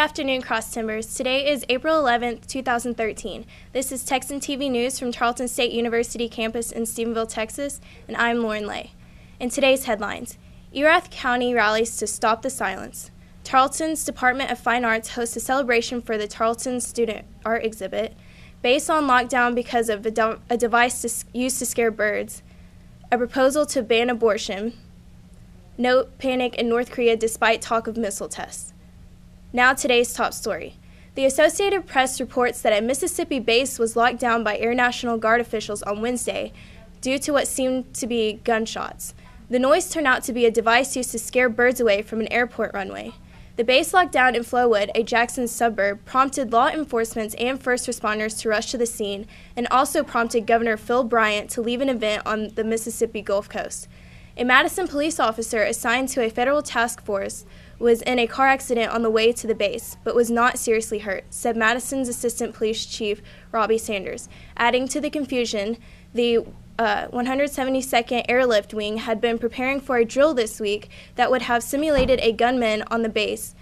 afternoon, Cross Timbers. Today is April 11th, 2013. This is Texan TV News from Tarleton State University campus in Stephenville, Texas, and I'm Lauren Lay. In today's headlines, Erath County rallies to stop the silence. Tarleton's Department of Fine Arts hosts a celebration for the Tarleton Student Art Exhibit. Based on lockdown because of a device used to scare birds. A proposal to ban abortion. No panic in North Korea despite talk of missile tests. Now today's top story. The Associated Press reports that a Mississippi base was locked down by Air National Guard officials on Wednesday due to what seemed to be gunshots. The noise turned out to be a device used to scare birds away from an airport runway. The base lockdown in Flowood, a Jackson suburb, prompted law enforcement and first responders to rush to the scene and also prompted Governor Phil Bryant to leave an event on the Mississippi Gulf Coast. A Madison police officer assigned to a federal task force was in a car accident on the way to the base, but was not seriously hurt, said Madison's Assistant Police Chief Robbie Sanders. Adding to the confusion, the 172nd Airlift Wing had been preparing for a drill this week that would have simulated a gunman on the base.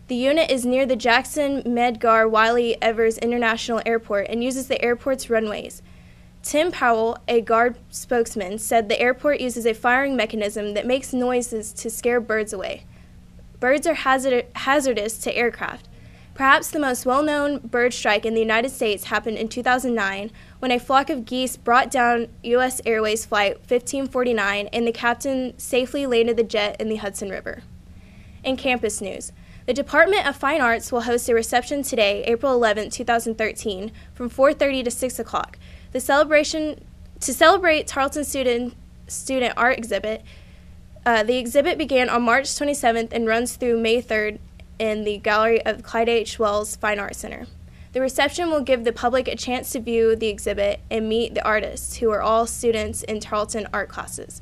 The unit is near the Jackson Medgar Wiley Evers International Airport and uses the airport's runways. Tim Powell, a Guard spokesman, said the airport uses a firing mechanism that makes noises to scare birds away. Birds are hazardous to aircraft. Perhaps the most well-known bird strike in the United States happened in 2009 when a flock of geese brought down U.S. Airways Flight 1549 and the captain safely landed the jet in the Hudson River. In campus news, the Department of Fine Arts will host a reception today, April 11, 2013, from 4:30 to 6 o'clock. The celebration to celebrate Tarleton Student Art Exhibit. The exhibit began on March 27th and runs through May 3rd in the gallery of Clyde H. Wells Fine Arts Center. The reception will give the public a chance to view the exhibit and meet the artists, who are all students in Tarleton art classes.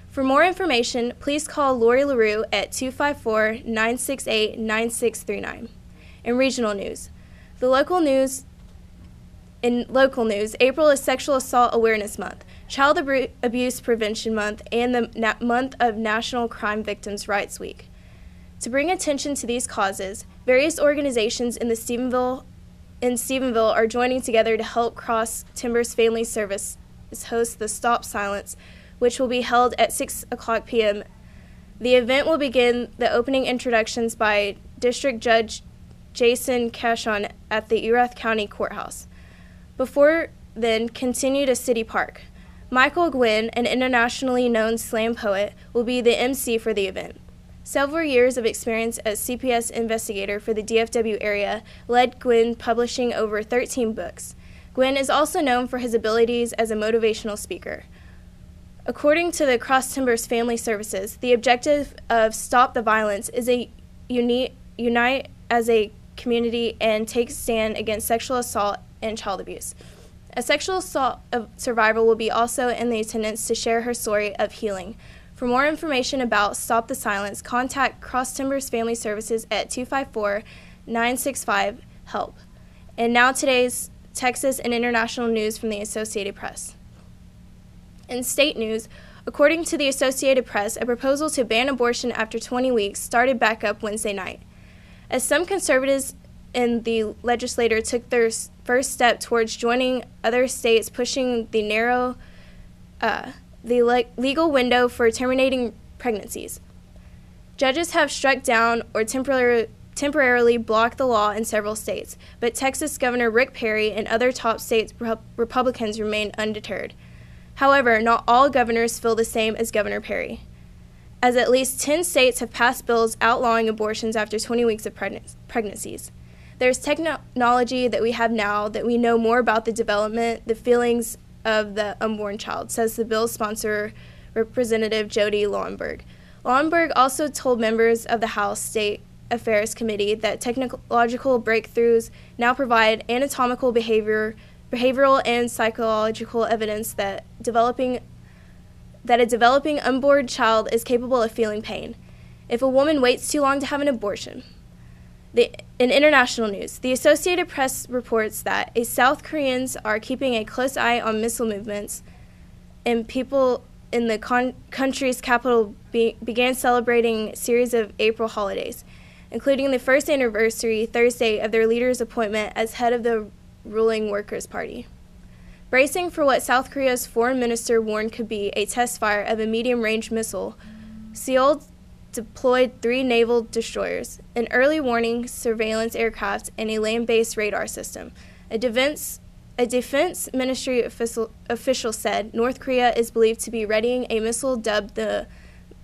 For more information, please call Lori LaRue at 254-968-9639. In regional news, In local news, April is Sexual Assault Awareness Month, Child Abuse Prevention Month, and the month of National Crime Victims' Rights Week. To bring attention to these causes, various organizations in Stephenville are joining together to help Cross Timbers Family Service host the Stop Silence, which will be held at 6 o'clock p.m. The event will begin the opening introductions by District Judge Jason Cashon at the Erath County Courthouse. Before then, continue to City Park. Michael Gwynn, an internationally known slam poet, will be the MC for the event. Several years of experience as CPS investigator for the DFW area led Gwynn publishing over 13 books. Gwynn is also known for his abilities as a motivational speaker. According to the Cross Timbers Family Services, the objective of Stop the Violence is a unite as a community and take stand against sexual assault and child abuse. A sexual assault survivor will be also in the attendance to share her story of healing. For more information about Stop the Silence, contact Cross Timbers Family Services at 254-965-HELP. And now today's Texas and international news from the Associated Press. In state news, according to the Associated Press, a proposal to ban abortion after 20 weeks started back up Wednesday night. As some conservatives in the legislature took their first step towards joining other states pushing the narrow legal window for terminating pregnancies. Judges have struck down or temporarily blocked the law in several states, but Texas Governor Rick Perry and other top states Republicans remain undeterred. However, not all governors feel the same as Governor Perry, as at least 10 states have passed bills outlawing abortions after 20 weeks of pregnancies. There's technology that we have now that we know more about the development, the feelings of the unborn child, says the bill's sponsor, Representative Jody Lauenberg. Lauenberg also told members of the House State Affairs Committee that technological breakthroughs now provide anatomical, behavioral, and psychological evidence that a developing unborn child is capable of feeling pain if a woman waits too long to have an abortion. In international news, the Associated Press reports that South Koreans are keeping a close eye on missile movements, and people in the country's capital began celebrating a series of April holidays. including the first anniversary Thursday of their leader's appointment as head of the ruling Workers' Party. Bracing for what South Korea's foreign minister warned could be a test fire of a medium-range missile, Seoul deployed 3 naval destroyers, an early warning surveillance aircraft, and a land-based radar system. A defense ministry official said North Korea is believed to be readying a missile dubbed the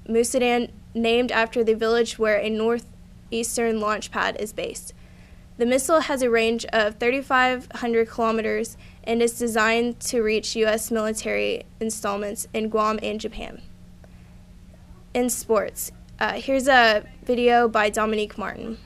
Musudan, named after the village where a northeastern launch pad is based. The missile has a range of 3,500 kilometers and is designed to reach U.S. military installments in Guam and Japan. In sports, here's a video by Dominique Martin.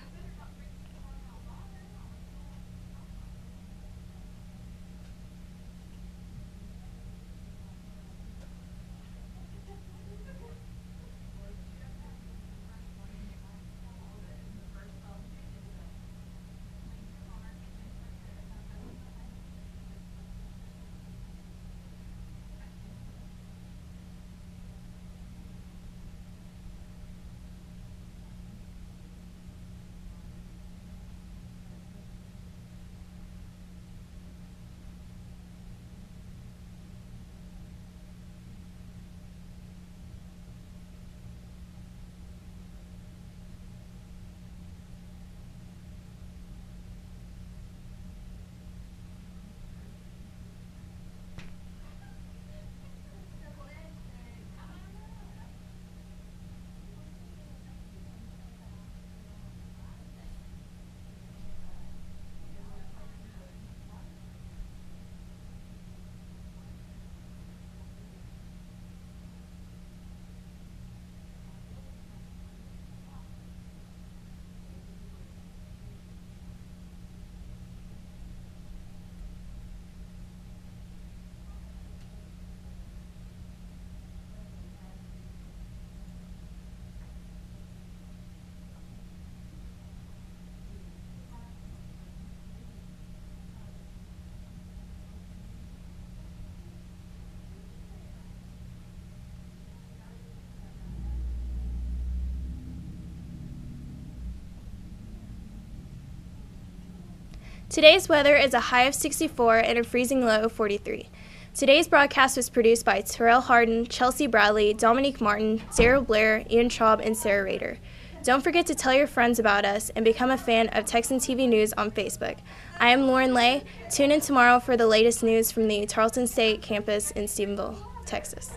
Today's weather is a high of 64 and a freezing low of 43. Today's broadcast was produced by Terrell Harden, Chelsea Bradley, Dominique Martin, Sarah Blair, Ian Traub, and Sarah Rader. Don't forget to tell your friends about us and become a fan of Texan TV News on Facebook. I am Lauren Lay. Tune in tomorrow for the latest news from the Tarleton State campus in Stephenville, Texas.